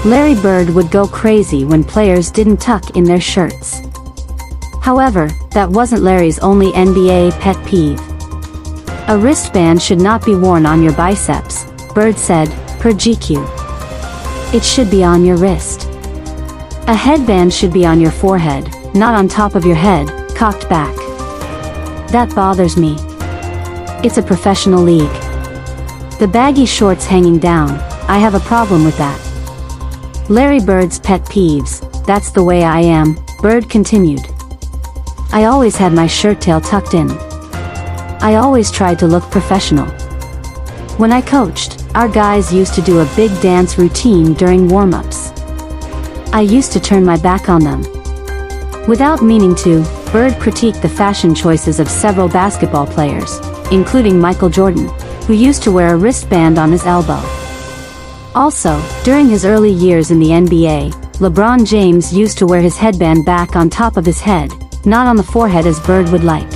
Larry Bird would go crazy when players didn't tuck in their shirts. However, that wasn't Larry's only NBA pet peeve. A wristband should not be worn on your biceps, Bird said, per GQ. It should be on your wrist. A headband should be on your forehead, not on top of your head, cocked back. That bothers me. It's a professional league. The baggy shorts hanging down, I have a problem with that. Larry Bird's pet peeves, that's the way I am, Bird continued. I always had my shirt tail tucked in. I always tried to look professional. When I coached, our guys used to do a big dance routine during warm-ups. I used to turn my back on them. Without meaning to, Bird critiqued the fashion choices of several basketball players, including Michael Jordan, who used to wear a wristband on his elbow. Also, during his early years in the NBA, LeBron James used to wear his headband back on top of his head, not on the forehead as Bird would like.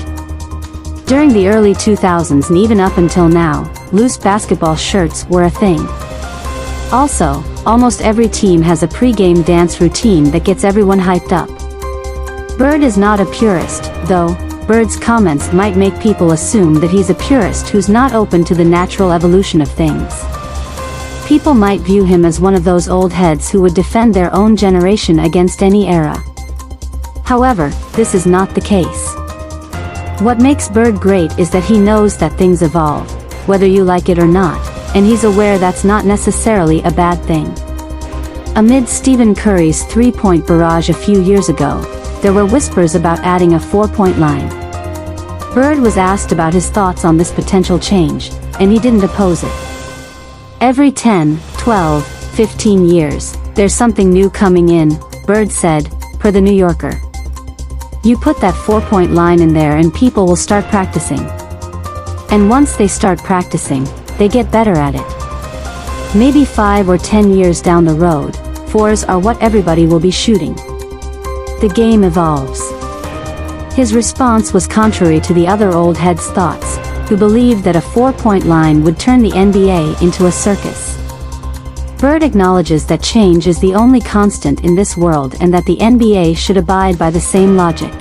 During the early 2000s and even up until now, loose basketball shirts were a thing. Also, almost every team has a pre-game dance routine that gets everyone hyped up. Bird is not a purist, though. Bird's comments might make people assume that he's a purist who's not open to the natural evolution of things. People might view him as one of those old heads who would defend their own generation against any era. However, this is not the case. What makes Bird great is that he knows that things evolve, whether you like it or not, and he's aware that's not necessarily a bad thing. Amid Stephen Curry's three-point barrage a few years ago, there were whispers about adding a four-point line. Bird was asked about his thoughts on this potential change, and he didn't oppose it. Every 10, 12, 15 years, there's something new coming in, Bird said, per The New Yorker. You put that four-point line in there and people will start practicing. And once they start practicing, they get better at it. Maybe 5 or 10 years down the road, fours are what everybody will be shooting. The game evolves. His response was contrary to the other old heads' thoughts, who believed that a four-point line would turn the NBA into a circus. Bird acknowledges that change is the only constant in this world and that the NBA should abide by the same logic.